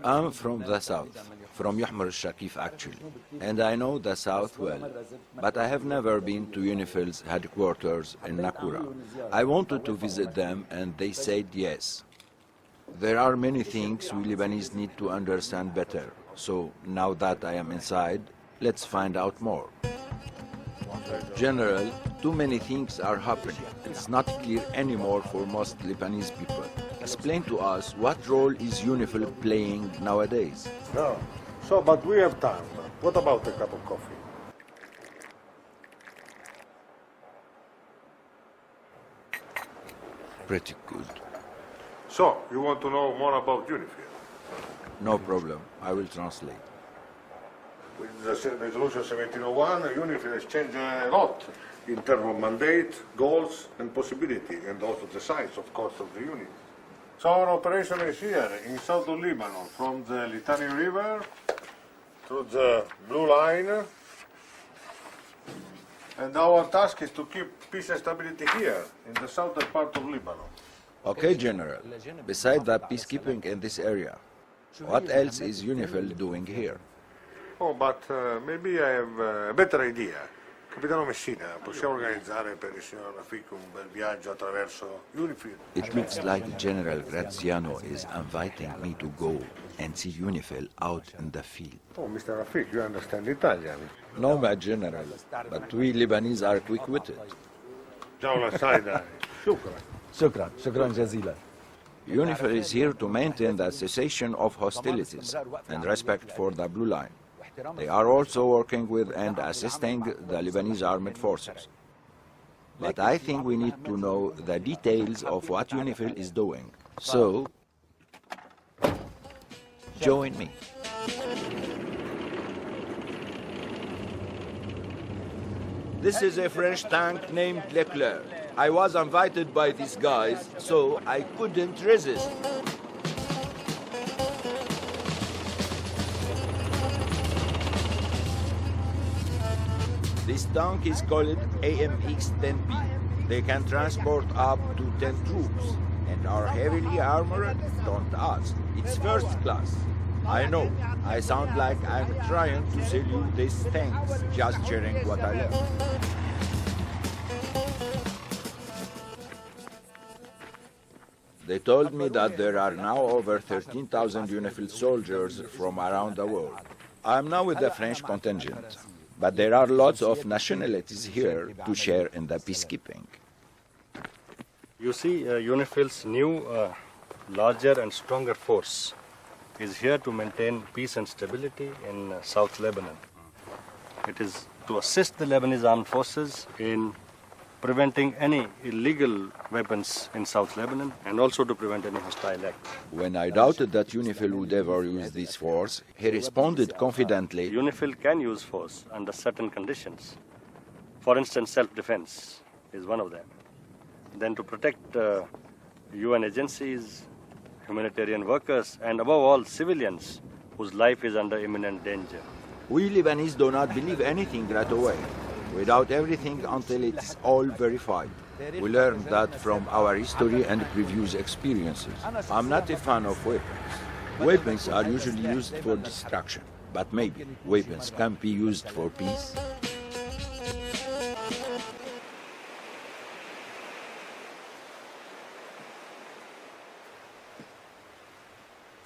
I'm from the south, from Yuhmar al-Shakif actually, and I know the south well, but I have never been to UNIFIL's headquarters in Nakura. I wanted to visit them and they said yes. There are many things we Lebanese need to understand better, so now that I am inside, let's find out more. General, too many things are happening. It's not clear anymore for most Lebanese people. Explain to us what role is UNIFIL playing nowadays? No. So, but we have time. What about a cup of coffee? Pretty good. So, you want to know more about UNIFIL? No problem. I will translate. With the resolution 1701, UNIFIL has changed a lot in terms of mandate, goals, and possibility, and also the size, of course, of the unit. So our operation is here in south of Lebanon, from the Litani River to the Blue Line, and our task is to keep peace and stability here, in the southern part of Lebanon. Okay, General. Besides the peacekeeping in this area, what else is UNIFIL doing here? Oh, but maybe I have a better idea. Capitano Messina, possiamo organizzare per il signor Rafik un bel viaggio attraverso UNIFIL? It looks like General Graziano is inviting me to go and see UNIFIL out in the field. Oh, Mr. Rafik, you understand Italian? No, my General, but we Lebanese are quick-witted. Ciao, la sai, dai. Shukran. شكرا جزيلا. UNIFIL is here to maintain the cessation of hostilities and respect for the Blue Line. They are also working with and assisting the Lebanese armed forces. But I think we need to know the details of what UNIFIL is doing. So, join me. This is a French tank named Leclerc. I was invited by these guys, so I couldn't resist. This tank is called AMX-10B. They can transport up to 10 troops and are heavily armored. Don't ask. It's first class. I know, I sound like I'm trying to sell you these things, just sharing what I learned. They told me that there are now over 13,000 UNIFIL soldiers from around the world. I'm now with the French contingent, but there are lots of nationalities here to share in the peacekeeping. You see, UNIFIL's new, larger and stronger force is here to maintain peace and stability in South Lebanon. It is to assist the Lebanese armed forces in preventing any illegal weapons in South Lebanon and also to prevent any hostile act. When I doubted that UNIFIL would ever use this force, he responded confidently, UNIFIL can use force under certain conditions. For instance, self-defense is one of them. Then to protect UN agencies, humanitarian workers, and above all, civilians whose life is under imminent danger. We Lebanese do not believe anything right away, without everything until it's all verified. We learned that from our history and previous experiences. I'm not a fan of weapons. Weapons are usually used for destruction, but maybe weapons can be used for peace.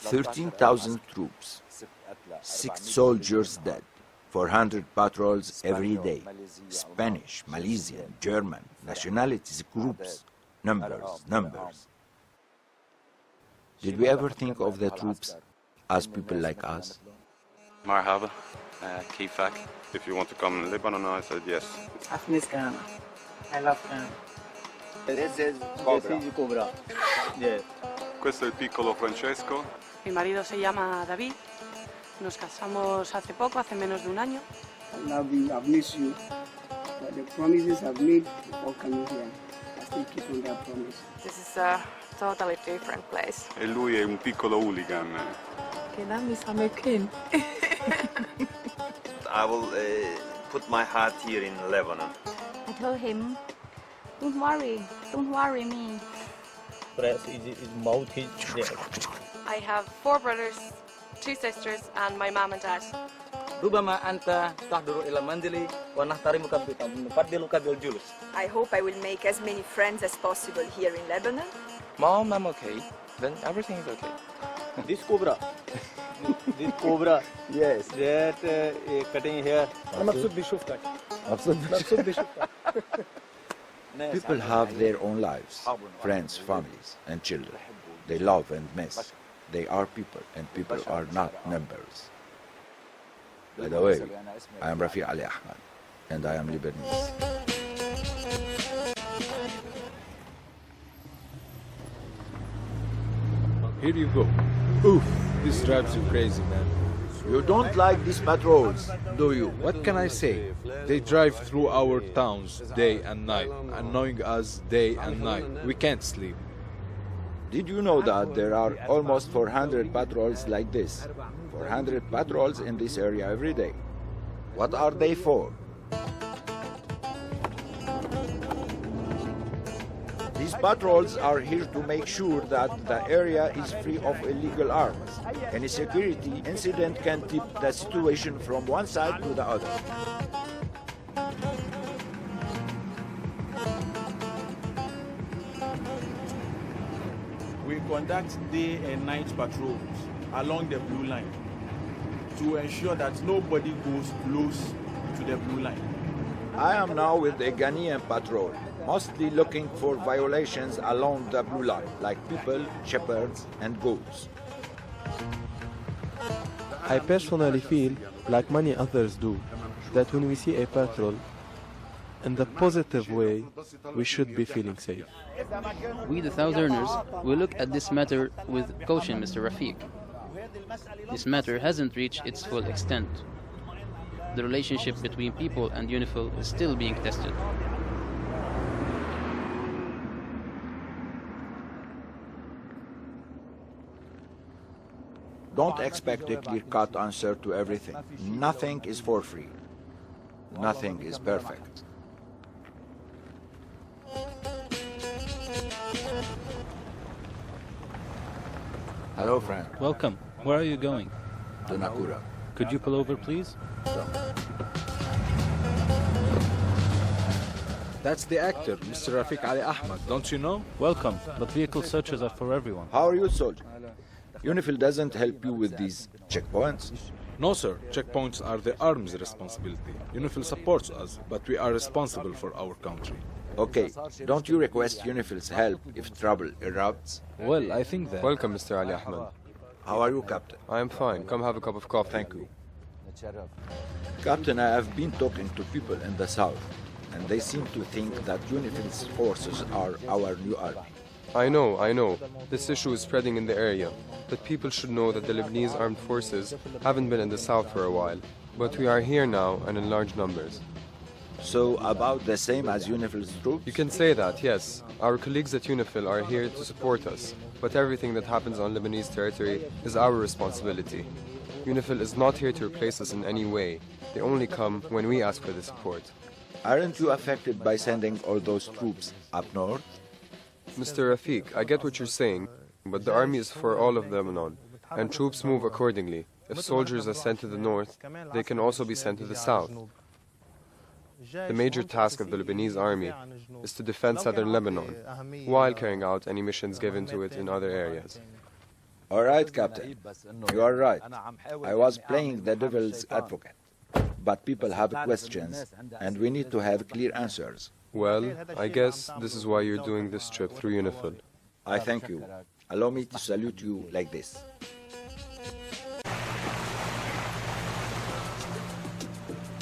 "13,000 troops, 6 soldiers dead, 400 patrols every day, Spanish, Malaysian, German, nationalities, groups, numbers. Did we ever think of the troops as people like us? Marhaba, Kifak. If you want to come in Lebanon, I said yes. I miss Ghana. I love Ghana. This is Cobra. Yes. Questo è il piccolo Francesco. Mi marido se llama David. Nos casamos hace poco, hace menos de un año. I love you. I've missed you. But the promises I've made before coming here, I still keep on that promise. This is a totally different place. E lui è un piccolo hooligan. Che name is American. I will put my heart here in Lebanon. I told him, don't worry me. I have 4 brothers, 2 sisters and my mom and dad. ربما أنت تحضر إلى منزلي ونحترمك ونفضلك بالجلوس. I hope I will make as many friends as possible here in Lebanon. Mom, I'm okay. Then everything is okay. This cobra. This cobra. Yes. That cutting here. People have their own lives, friends, families, and children. They love and miss. They are people, and people are not numbers. By the way, I am Rafiq Ali Ahmad, and I am Lebanese. Here you go. Oof, this drives you crazy, man. You don't like these patrols, do you? What can I say? They drive through our towns day and night, annoying us day and night. We can't sleep. Did you know that there are almost 400 patrols like this? 400 patrols in this area every day. What are they for? These patrols are here to make sure that the area is free of illegal arms. Any security incident can tip the situation from one side to the other. We conduct day and night patrols along the blue line to ensure that nobody goes close to the blue line. I am now with the Ghanaian patrol, mostly looking for violations along the blue line, like people, shepherds, and goats. I personally feel, like many others do, that when we see a patrol, in the positive way, we should be feeling safe. We, the Southerners, will look at this matter with caution, Mr. Rafiq. This matter hasn't reached its full extent. The relationship between people and UNIFIL is still being tested. Don't expect a clear-cut answer to everything. Nothing is for free. Nothing is perfect. Hello, friend. Welcome. Where are you going? To Nakura. Could you pull over, please? That's the actor, Mr. Rafiq Ali Ahmad, don't you know? Welcome, but vehicle searches are for everyone. How are you, soldier? UNIFIL doesn't help you with these checkpoints? No, sir. Checkpoints are the army's responsibility. UNIFIL supports us, but we are responsible for our country. Okay, don't you request UNIFIL's help if trouble erupts? Well, I think that... Welcome, Mr. Ali Ahmad. How are you, Captain? I am fine. Come have a cup of coffee. Thank you. Captain, I have been talking to people in the south, and they seem to think that UNIFIL's forces are our new army. I know. This issue is spreading in the area, but people should know that the Lebanese armed forces haven't been in the south for a while, but we are here now and in large numbers. So about the same as UNIFIL's troops? You can say that, yes. Our colleagues at UNIFIL are here to support us, but everything that happens on Lebanese territory is our responsibility. UNIFIL is not here to replace us in any way. They only come when we ask for the support. Aren't you affected by sending all those troops up north? Mr. Rafiq, I get what you're saying, but the army is for all of Lebanon, and troops move accordingly. If soldiers are sent to the north, they can also be sent to the south. The major task of the Lebanese army is to defend southern Lebanon, while carrying out any missions given to it in other areas. All right, Captain. You are right. I was playing the devil's advocate. But people have questions, and we need to have clear answers. Well, I guess this is why you're doing this trip through UNIFIL. I thank you. Allow me to salute you like this.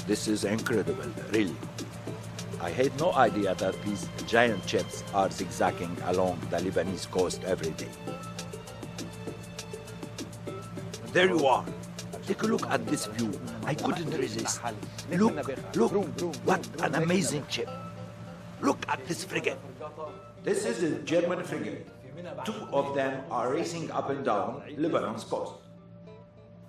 This is incredible, really. I had no idea that these giant ships are zigzagging along the Lebanese coast every day. There you are. Take a look at this view. I couldn't resist. Look, what an amazing ship. Look at this frigate. This is a German frigate. Two of them are racing up and down Lebanon's coast.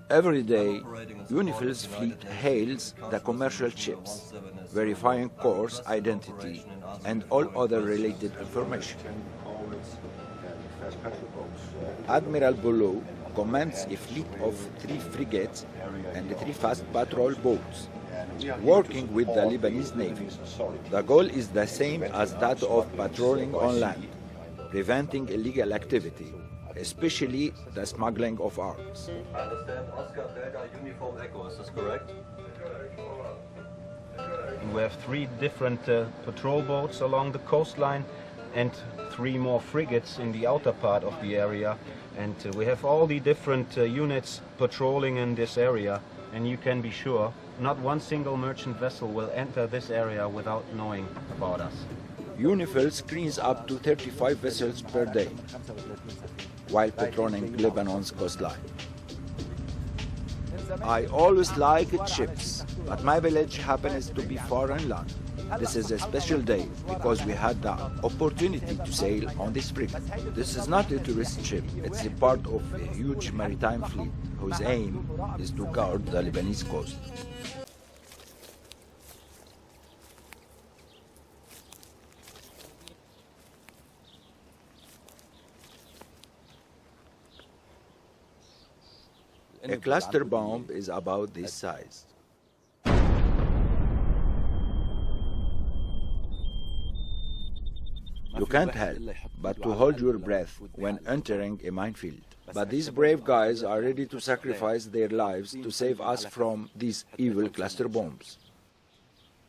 Every day, UNIFIL's fleet hails the commercial ships, verifying course, identity, and all other related information. Admiral Bolo commands a fleet of 3 frigates and 3 fast patrol boats, working with the Lebanese Navy. The goal is the same as that of patrolling on land, preventing illegal activity, especially the smuggling of arms. I understand Oscar Delta Uniform Echo, is this correct? We have 3 different patrol boats along the coastline and 3 more frigates in the outer part of the area. And we have all the different units patrolling in this area, and you can be sure not one single merchant vessel will enter this area without knowing about us. UNIFIL screens up to 35 vessels per day while patrolling Lebanon's coastline. I always liked ships, but my village happens to be far inland. This is a special day because we had the opportunity to sail on this frigate. This is not a tourist ship, it's a part of a huge maritime fleet whose aim is to guard the Lebanese coast. A cluster bomb is about this size. You can't help but to hold your breath when entering a minefield. But these brave guys are ready to sacrifice their lives to save us from these evil cluster bombs.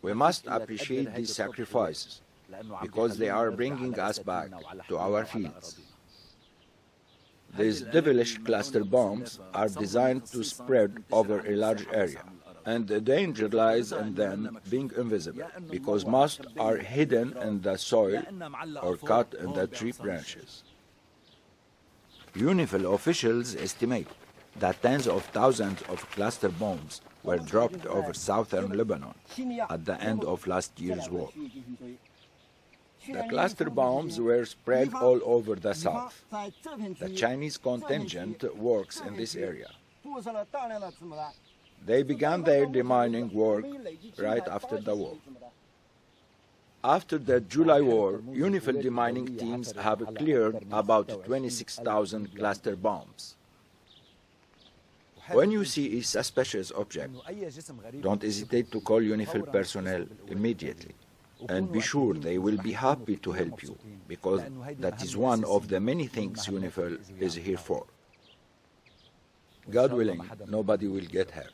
We must appreciate these sacrifices because they are bringing us back to our fields. These devilish cluster bombs are designed to spread over a large area, and the danger lies in them being invisible, because most are hidden in the soil or cut in the tree branches. UNIFIL officials estimate that tens of thousands of cluster bombs were dropped over southern Lebanon at the end of last year's war. The cluster bombs were spread all over the south. The Chinese contingent works in this area. They began their demining work right after the war. After the July war, UNIFIL demining teams have cleared about 26,000 cluster bombs. When you see a suspicious object, don't hesitate to call UNIFIL personnel immediately. And be sure they will be happy to help you, because that is one of the many things UNIFIL is here for. God willing, nobody will get hurt.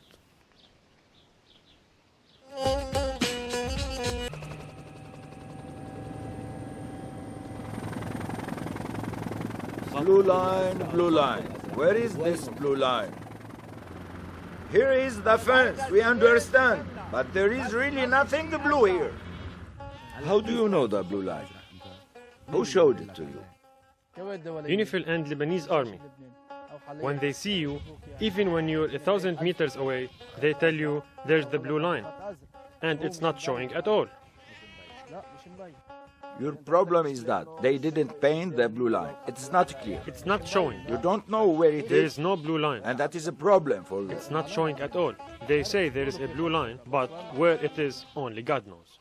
Blue line, where is this blue line? Here is the fence, we understand, but there is really nothing blue here. How do you know the blue line? Who showed it to you? UNIFIL and Lebanese army. When they see you, even when you're 1,000 meters away, they tell you there's the blue line. And it's not showing at all. Your problem is that they didn't paint the blue line. It's not clear. It's not showing. You don't know where it is. There is no blue line. And that is a problem for you. It's not showing at all. They say there is a blue line, but where it is, only God knows.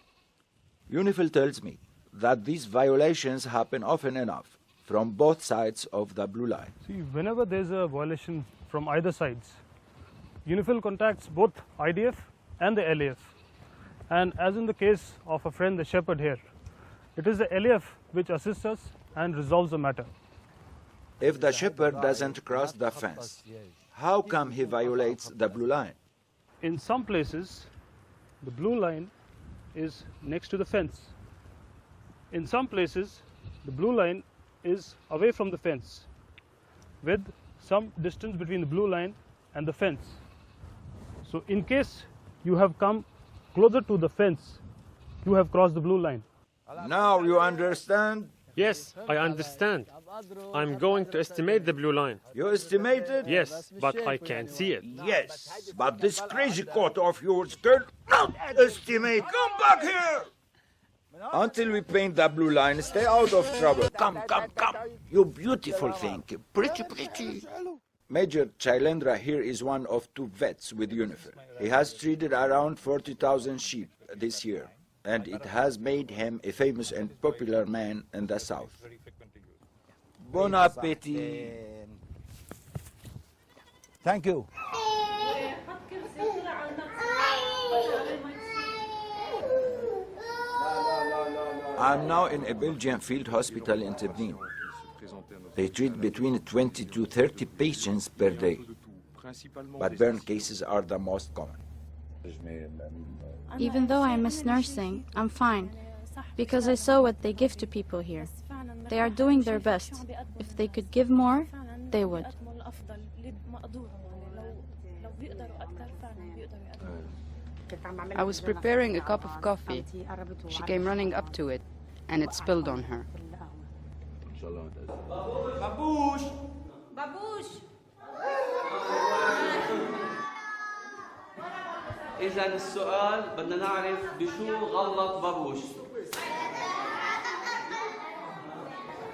UNIFIL tells me that these violations happen often enough from both sides of the blue line. See, whenever there's a violation from either sides, UNIFIL contacts both IDF and the LAF. And as in the case of a friend, the shepherd here, it is the LAF which assists us and resolves the matter. If the shepherd doesn't cross the fence, how come he violates the blue line? In some places, the blue line is next to the fence. In some places, the blue line is away from the fence, with some distance between the blue line and the fence. So in case you have come closer to the fence, you have crossed the blue line. Now you understand? Yes, I understand. I'm going to estimate the blue line. You estimate it? Yes, but I can't see it. Yes, but this crazy coat of yours can not estimate. Come back here! Until we paint the blue line, stay out of trouble. Come. You beautiful thing. Pretty. Major Chailendra here is one of 2 vets with UNIFIL. He has treated around 40,000 sheep this year, and it has made him a famous and popular man in the south. Bon appétit. Thank you. I'm now in a Belgian field hospital in Tebnin. They treat between 20 to 30 patients per day, but burn cases are the most common. Even though I miss nursing, I'm fine, because I saw what they give to people here. They are doing their best. If they could give more, they would. I was preparing a cup of coffee. She came running up to it, and it spilled on her. Babush! Babush! إذا السؤال بدنا نعرف بشو غلط بابوش.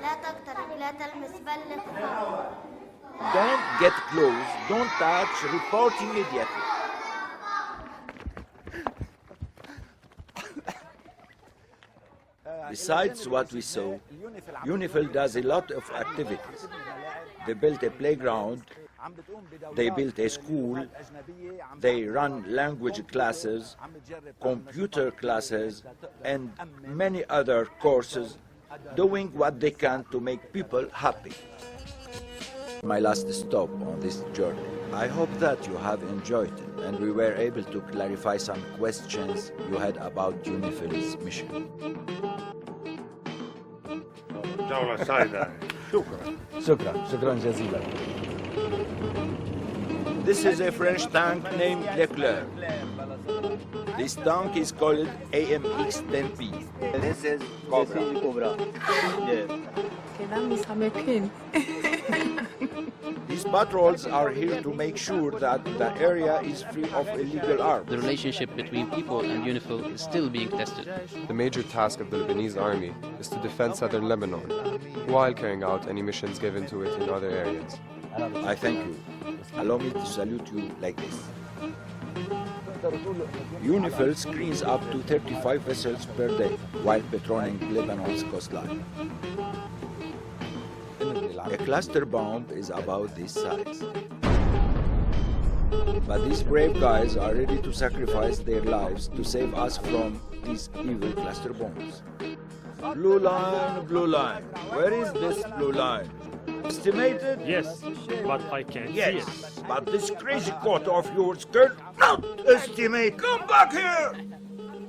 لا تقترب، لا تلمس، بلغ. Don't get close, don't touch, report immediately. Besides what we saw, UNIFIL does a lot of activities. They built a playground, they built a school, they run language classes, computer classes, and many other courses, doing what they can to make people happy. My last stop on this journey. I hope that you have enjoyed it and we were able to clarify some questions you had about UNIFIL's mission. شكرا جزيلا. This is a French tank named Leclerc. This tank is called AMX-10P. This is Cobra. Yes. These patrols are here to make sure that the area is free of illegal arms. The relationship between people and UNIFIL is still being tested. The major task of the Lebanese army is to defend southern Lebanon, while carrying out any missions given to it in other areas. I thank you. Allow me to salute you like this. UNIFIL screens up to 35 vessels per day while patrolling Lebanon's coastline. A cluster bomb is about this size. But these brave guys are ready to sacrifice their lives to save us from these evil cluster bombs. Blue line, where is this blue line? Estimated? Yes, but I can't see it. But this crazy coat of yours can't estimate. Come back here!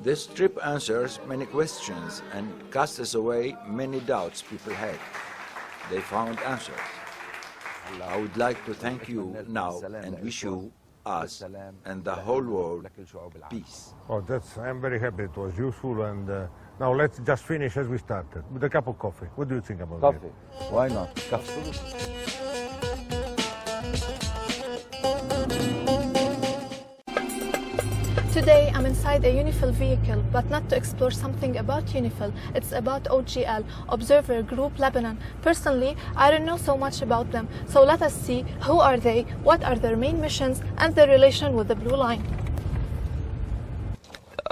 This trip answers many questions and casts away many doubts people had. They found answers. I would like to thank you now and wish you, us, and the whole world peace. Oh, I'm very happy it was useful, and now let's just finish as we started, with a cup of coffee. What do you think about Coffee? Why not? Coffee. Today I'm inside a UNIFIL vehicle, but not to explore something about UNIFIL. It's about OGL, Observer Group Lebanon. Personally, I don't know so much about them, so let us see who are they, what are their main missions, and their relation with the Blue Line.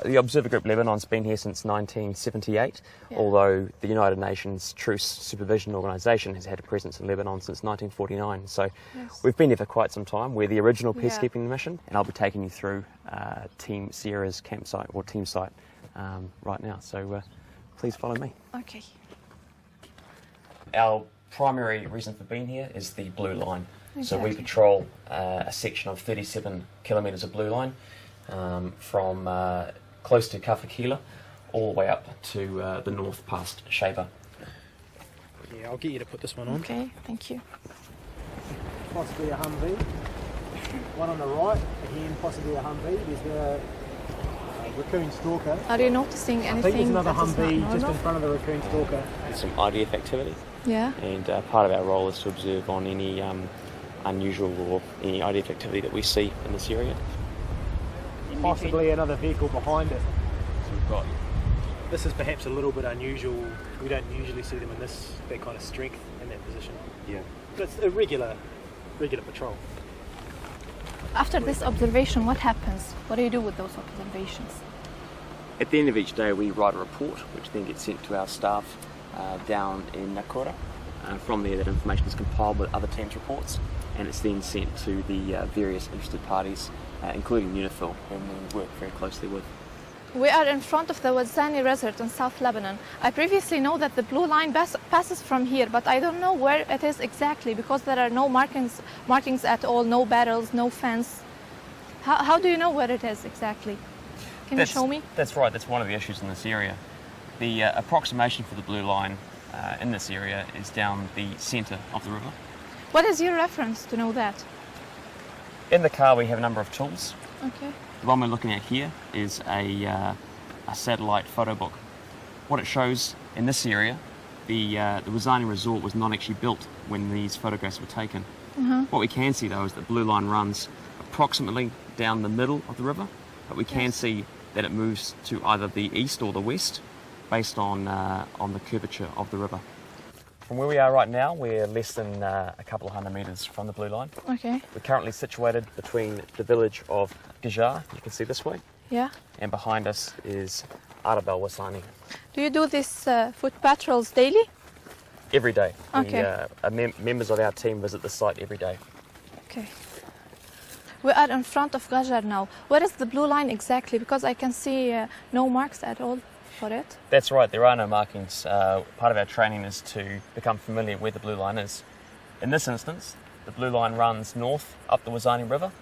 The Observer Group Lebanon's been here since 1978, although the United Nations Truce Supervision Organisation has had a presence in Lebanon since 1949. So we've been here for quite some time. We're the original peacekeeping mission, and I'll be taking you through Team Sierra's campsite, or team site, right now. So please follow me. Okay. Our primary reason for being here is the Blue Line. So we patrol a section of 37 kilometres of Blue Line from close to Kafakila all the way up to the north past Sheba. Yeah, I'll get you to put this one on. Okay, thank you. Possibly a Humvee. One on the right, again possibly a Humvee. There's the raccoon stalker. Are you noticing anything? I think there's another that is Humvee not just in normal? front of the raccoon stalker. There's some IDF activity. Yeah. And part of our role is to observe on any unusual or any IDF activity that we see in this area. Possibly another vehicle behind it. So we've got. This is perhaps a little bit unusual. We don't usually see them in that kind of strength in that position. Yeah. But it's a regular patrol. After this observation, what happens? What do you do with those observations? At the end of each day, we write a report, which then gets sent to our staff down in Nakora. From there, that information is compiled with other teams' reports, and it's then sent to the various interested parties, including UNIFIL, whom we work very closely with. We are in front of the Wadzani Resort in South Lebanon. I previously know that the blue line passes from here, but I don't know where it is exactly because there are no markings at all, no barrels, no fence. How do you know where it is exactly? Can you show me? That's right, that's one of the issues in this area. The approximation for the blue line in this area is down the centre of the river. What is your reference to know that? In the car we have a number of tools. Okay. The one we're looking at here is a satellite photo book. What it shows in this area, the Wadzani resort was not actually built when these photographs were taken. What we can see though is the blue line runs approximately down the middle of the river, but we can see that it moves to either the east or the west based on the curvature of the river. From where we are right now, we're less than a couple of 100 metres from the blue line. Okay. We're currently situated between the village of Gajar, you can see this way. Yeah. And behind us is Arab al-Wasani. Do you do these foot patrols daily? Every day. Okay. Members of our team visit the site every day. Okay. We are in front of Gajar now. Where is the blue line exactly? Because I can see no marks at all for it. That's right, there are no markings. Part of our training is to become familiar where the blue line is. In this instance, the blue line runs north up the Wadzani River.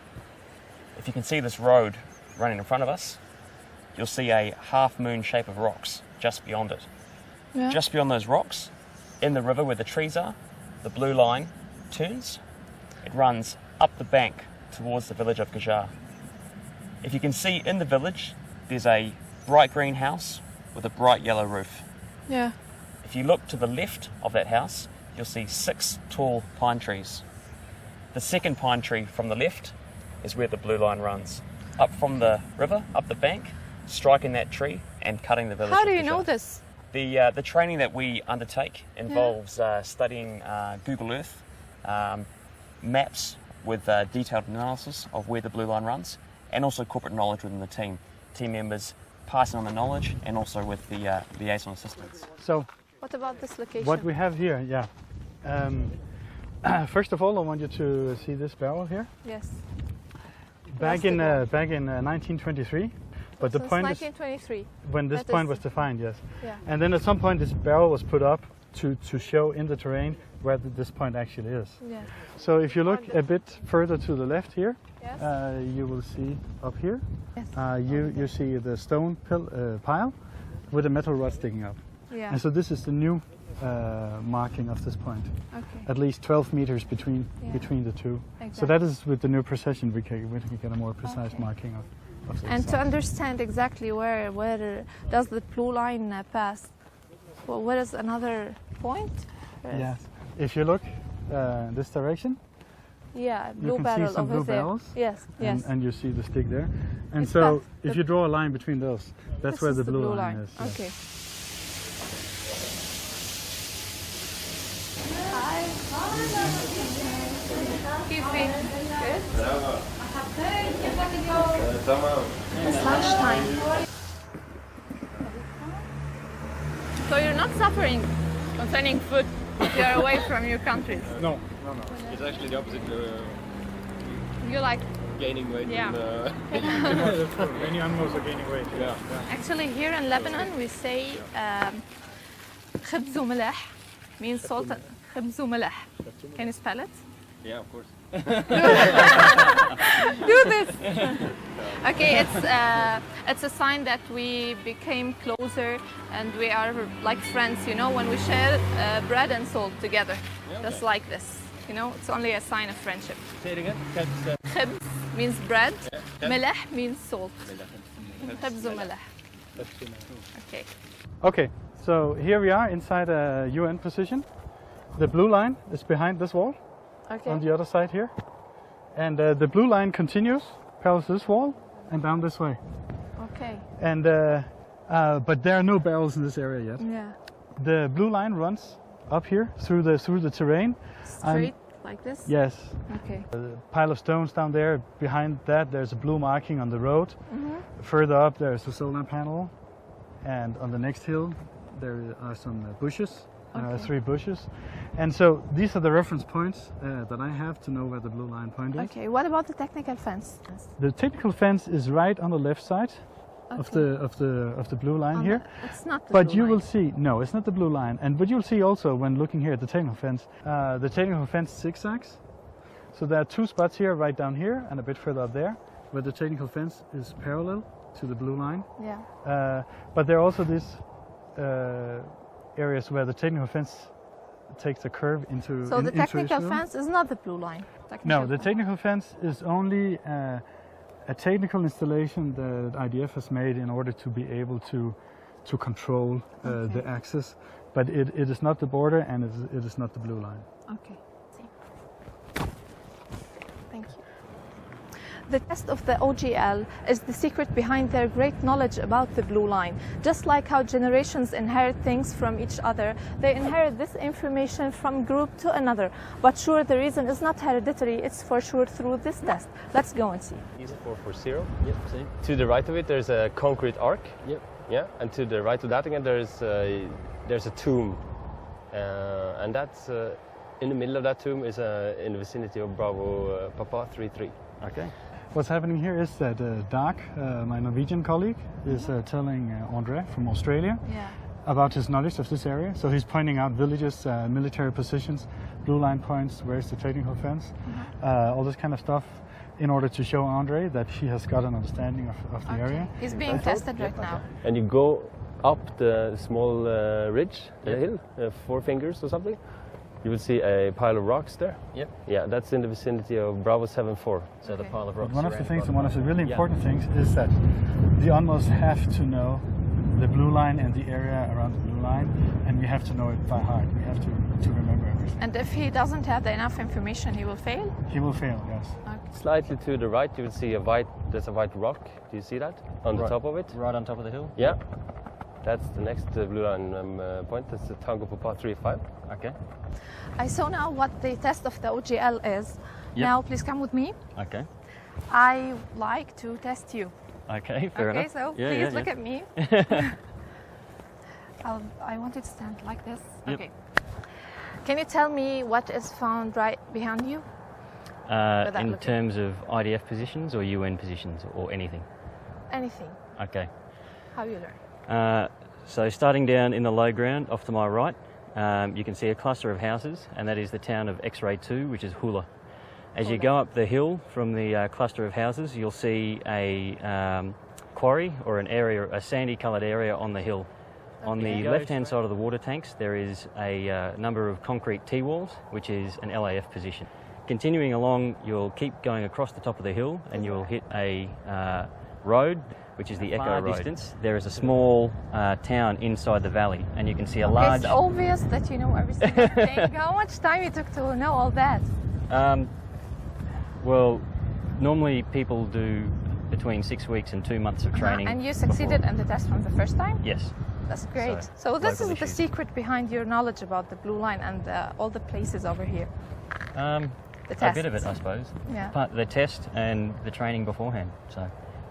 If you can see this road running in front of us, you'll see a half-moon shape of rocks just beyond it. Yeah. Just beyond those rocks, in the river where the trees are, the blue line turns. It runs up the bank towards the village of Gajar. If you can see in the village, there's a bright green house with a bright yellow roof. Yeah. If you look to the left of that house, you'll see 6 tall pine trees. The second pine tree from the left is where the blue line runs. Up from the river, up the bank, striking that tree and cutting the village. How do you know this? The training that we undertake involves studying Google Earth, maps with detailed analysis of where the blue line runs, and also corporate knowledge within the team. Team members passing on the knowledge and also with the liaison assistants. So, what about this location? What we have here, first of all, I want you to see this barrel here. Yes. Back in 1923, but so the point 1923. is when this point was defined, yes. Yeah. And then at some point, this barrel was put up to show in the terrain where this point actually is. Yeah. So if you look a bit further to the left here, yes. You will see up here, yes. you see the stone pile with a metal rod sticking up. Yeah. And so this is the new marking of this point. Okay. At least 12 meters between the two. Exactly. So that is with the new precision we can get a more precise marking of this. And to understand exactly where does the blue line pass, well, where is another point? Yes. If you look this direction, yeah, blue you can barrel see some over blue there. barrels. Yes, yes. And you see the stick there. And It's so that, if you draw a line between those, that's this where is the blue line is. yes. Okay. Hi. Keeping good. It's lunchtime. So you're not suffering concerning food if you're away from your countries? No. It's actually the opposite. You like gaining weight. Yeah. Many animals are gaining weight. Yeah. Actually, here in Lebanon, we say خبز وملح means salt. خبز وملح. Can you spell it? Yeah, of course. Do this. Okay, it's a sign that we became closer and we are like friends. You know, when we share bread and salt together, just like this. You know, it's only a sign of friendship. Say it again. خبز means bread. ملح means salt. خبز وملح. Okay. Okay, so here we are inside a UN position. The blue line is behind this wall. Okay. On the other side here. And the blue line continues, parallels this wall, and down this way. Okay. And but there are no barrels in this area yet. Yeah. The blue line runs up here through the terrain. Straight like this? Yes. Okay. A pile of stones down there. Behind that, there's a blue marking on the road. Mm-hmm. Further up, there's a solar panel, and on the next hill, there are some bushes. Okay. 3 bushes. And so these are the reference points that I have to know where the blue line point is. Okay, what about the technical fence? The technical fence is right on the left side of the blue line here. It's not the but blue you line. will see, no, it's not the blue line. But you'll see also when looking here at the technical fence zigzags. So there are 2 spots here, right down here and a bit further up there, where the technical fence is parallel to the blue line. Yeah. But there are also these areas where the technical fence takes a curve into. So the technical fence is not the blue line. No, the technical fence is only a technical installation that IDF has made in order to be able to control the access, but it is not the border and it is not the blue line. Okay. Thank you. The test of the OGL is the secret behind their great knowledge about the blue line. Just like how generations inherit things from each other, they inherit this information from group to another. But sure, the reason is not hereditary, it's for sure through this test. Let's go and see. These are 440. Yep, same. To the right of it, there's a concrete arc. Yep. Yeah, and to the right of that again, there's a tomb. And that's, in the middle of that tomb is in the vicinity of Bravo Papa 33. Okay. What's happening here is that Dag, my Norwegian colleague, is telling André from Australia about his knowledge of this area. So he's pointing out villages, military positions, blue line points, where's the technical fence, all this kind of stuff, in order to show André that he has got an understanding of the area. He's being tested right now. And you go up the small ridge, the hill, 4 fingers or something. You will see a pile of rocks there. Yep. Yeah, that's in the vicinity of Bravo 74. So the pile of rocks. But one of the things, and one of the really important things, is that the UNMOs have to know the blue line and the area around the blue line, and we have to know it by heart. We have to remember everything. And if he doesn't have enough information, he will fail? He will fail, yes. Okay. Slightly to the right, you will see there's a white rock. Do you see that? On the top of it? Right on top of the hill? Yeah. That's the next blue line point. That's the Tango Papa 35. Okay. I saw now what the test of the OGL is. Yep. Now, please come with me. Okay. I like to test you. Okay, fair enough. Okay, so please look at me. I want you to stand like this. Yep. Okay. Can you tell me what is found right behind you? In terms of IDF positions or UN positions or anything? Anything. Okay. How you learn? So starting down in the low ground off to my right, you can see a cluster of houses, and that is the town of X-Ray 2, which is Hula. As you go up the hill from the cluster of houses, you'll see a quarry or an area, a sandy coloured area on the hill. On the left-hand side of the water tanks, there is a number of concrete T-walls, which is an LAF position. Continuing along, you'll keep going across the top of the hill, and you'll hit a road, which is the Echo Road. Distance, there is a small town inside the valley, and you can see a large... It's obvious that you know every single thing. How much time you took to know all that? Well, normally people do between 6 weeks and 2 months of training. And you succeeded in the test from the first time? Yes. That's great. So this is the secret behind your knowledge about the blue line and all the places over here. A bit of it, I suppose. Yeah. The test and the training beforehand.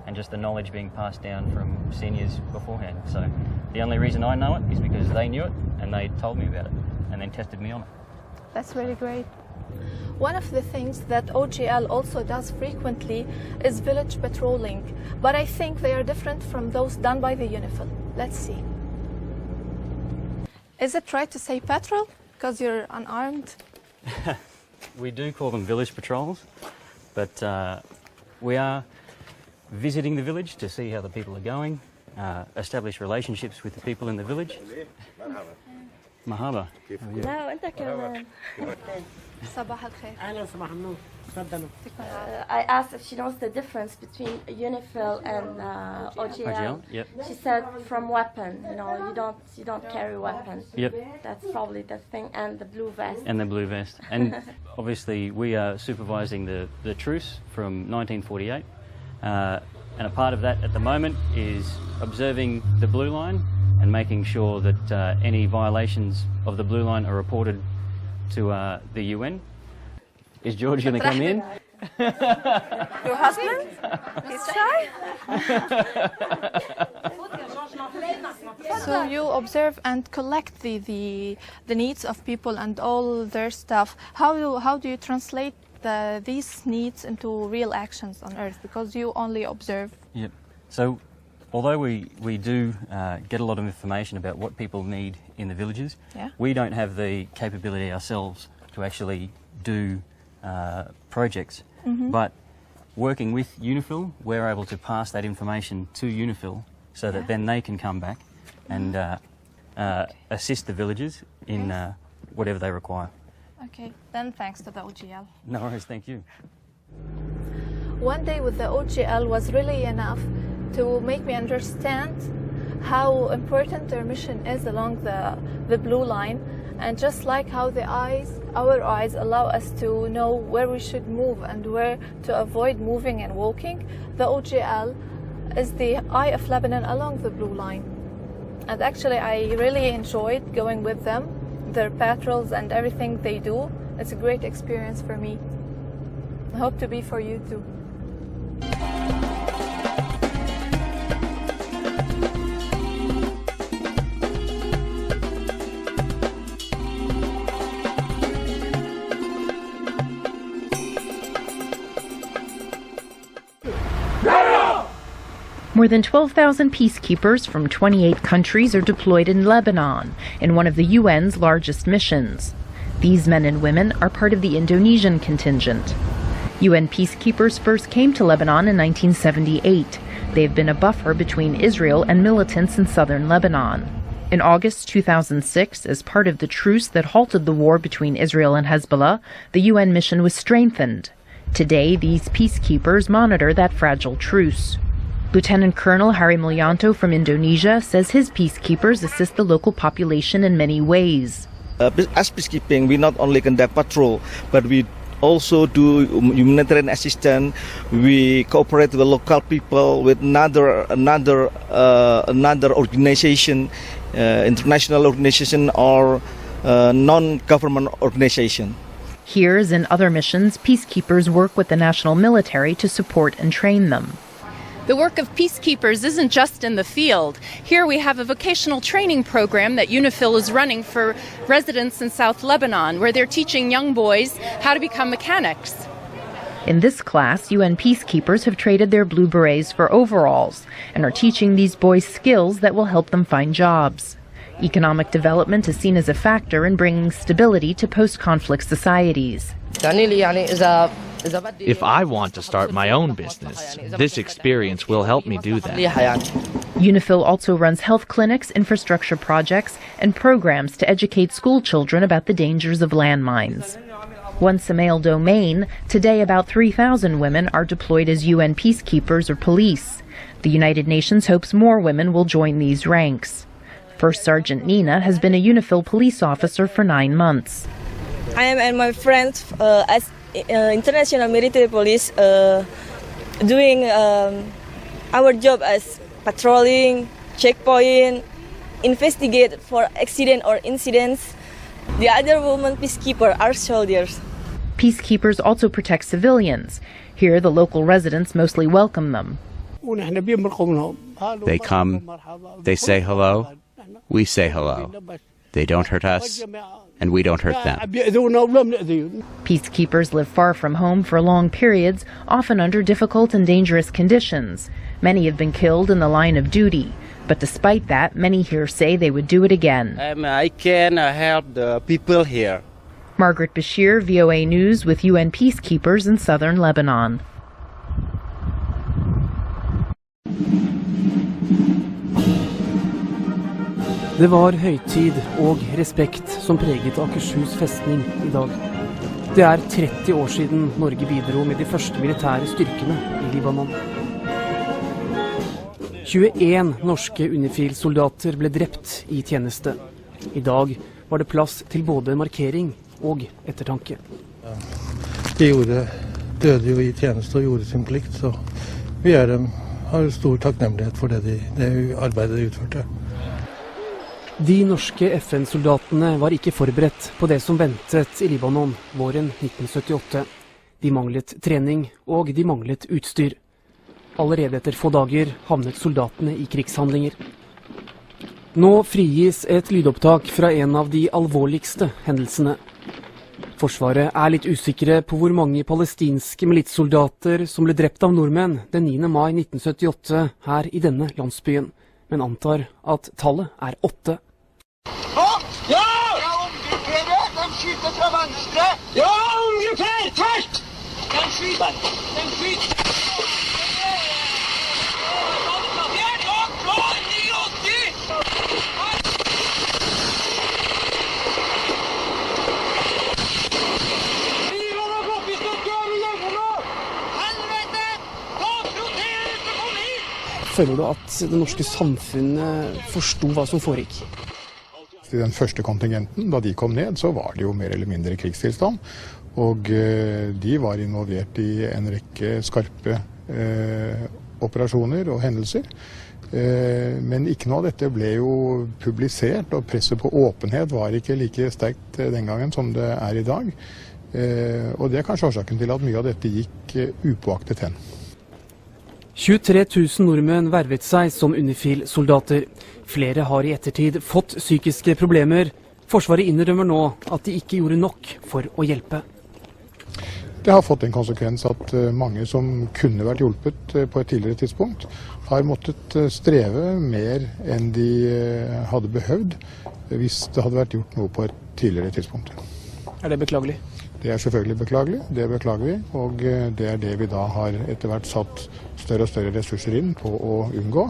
And just the knowledge being passed down from seniors beforehand. So the only reason I know it is because they knew it and they told me about it and then tested me on it. That's really great. One of the things that OGL also does frequently is village patrolling, but I think they are different from those done by the UNIFIL. Let's see. Is it right to say patrol because you're unarmed? We do call them village patrols, but we are visiting the village to see how the people are going, establish relationships with the people in the village. Mahaba. لا وانت كمان. صباح الخير. أهلا صباح النور. تفضلوا. I asked if she knows the difference between UNIFIL and OGL. Yep. She said from weapon, you don't carry weapons. Yep. That's probably the thing, and the blue vest. And the blue vest. And obviously we are supervising the truce from 1948. And a part of that at the moment is observing the blue line and making sure that any violations of the blue line are reported to the UN. Is George going to come in? Your husband? He's shy? So you observe and collect the needs of people and all their stuff. How do you translate these needs into real actions on Earth? Because you only observe. Yep. So although we do get a lot of information about what people need in the villages, we don't have the capability ourselves to actually do projects. But working with UNIFIL, we're able to pass that information to UNIFIL so that then they can come back and assist the villages in whatever they require. Okay, then thanks to the OGL. No worries, thank you. One day with the OGL was really enough to make me understand how important their mission is along the blue line, and just like how our eyes allow us to know where we should move and where to avoid moving and walking, the OGL is the eye of Lebanon along the blue line. And actually I really enjoyed going with them, their patrols and everything they do. It's a great experience for me. I hope to be for you too. More than 12,000 peacekeepers from 28 countries are deployed in Lebanon, in one of the UN's largest missions. These men and women are part of the Indonesian contingent. UN peacekeepers first came to Lebanon in 1978. They've been a buffer between Israel and militants in southern Lebanon. In August 2006, as part of the truce that halted the war between Israel and Hezbollah, the UN mission was strengthened. Today, these peacekeepers monitor that fragile truce. Lieutenant Colonel Harry Mulyanto from Indonesia says his peacekeepers assist the local population in many ways. As peacekeeping, we not only conduct patrol, but we also do humanitarian assistance. We cooperate with the local people, with another organization, international organization or non-government organization. Here, as in other missions, peacekeepers work with the national military to support and train them. The work of peacekeepers isn't just in the field. Here we have a vocational training program that UNIFIL is running for residents in South Lebanon, where they're teaching young boys how to become mechanics. In this class, UN peacekeepers have traded their blue berets for overalls and are teaching these boys skills that will help them find jobs. Economic development is seen as a factor in bringing stability to post-conflict societies. If I want to start my own business, this experience will help me do that. UNIFIL also runs health clinics, infrastructure projects, and programs to educate school children about the dangers of landmines. Once a male domain, today about 3,000 women are deployed as UN peacekeepers or police. The United Nations hopes more women will join these ranks. First Sergeant Nina has been a UNIFIL police officer for 9 months. I am and my friends as international military police doing our job as patrolling, checkpoint, investigate for accident or incidents. The other women peacekeepers are soldiers. Peacekeepers also protect civilians. Here, the local residents mostly welcome them. They come, they say hello, we say hello. They don't hurt us, and we don't hurt them. Peacekeepers live far from home for long periods, often under difficult and dangerous conditions. Many have been killed in the line of duty, but despite that, many here say they would do it again. I can help the people here. Margaret Bashir, VOA News with UN peacekeepers in southern Lebanon. Det var høytid og respekt som preget Akershus festning i dag. Det er 30 år siden Norge bidro med de første militære styrkene i Libanon. 21 norske UNIFIL-soldater ble drept i tjeneste. I dag var det plass til både markering og ettertanke. De døde jo i tjeneste og gjorde sin plikt, så vi har stor takknemlighet for det arbeidet de utførte. De norske FN-soldatene var ikke forberedt på det som ventet i Libanon våren 1978. De manglet trening, og de manglet utstyr. Allerede etter få dager havnet soldatene i krigshandlinger. Nå frigis et lydopptak fra en av de alvorligste hendelsene. Forsvaret er litt usikre på hvor mange palestinske militssoldater som ble drept av nordmenn den 9. mai 1978 her i denne landsbyen, men antar at tallet er 8. Ja! Omgrupper! De skyter fra venstre! Ja, omgrupper! Tvert! De skyter! De skyter! Føler du at det norske samfunnet forsto hva som foregikk? I den første kontingenten, da de kom ned, så var det jo mer eller mindre krigstilstand. Og de var involvert i en rekke skarpe operasjoner og hendelser. Men ikke noe av dette ble jo publisert, og presset på åpenhet var ikke like sterkt den gangen som det er i dag. Og det er kanskje årsaken til at mye av dette gikk upåaktet hen. 23 000 nordmenn vervet seg som Unifil-soldater. Flere har i ettertid fått psykiske problemer. Forsvaret innrømmer nå at de ikke gjorde nok for å hjelpe. Det har fått en konsekvens at mange som kunne vært hjulpet på et tidligere tidspunkt, har måttet streve mer enn de hadde behøvd hvis det hadde vært gjort noe på et tidligere tidspunkt. Er det beklagelig? Det er selvfølgelig beklagelig, det beklager vi, og det er det vi da har etter hvert satt større og større ressurser inn på å unngå.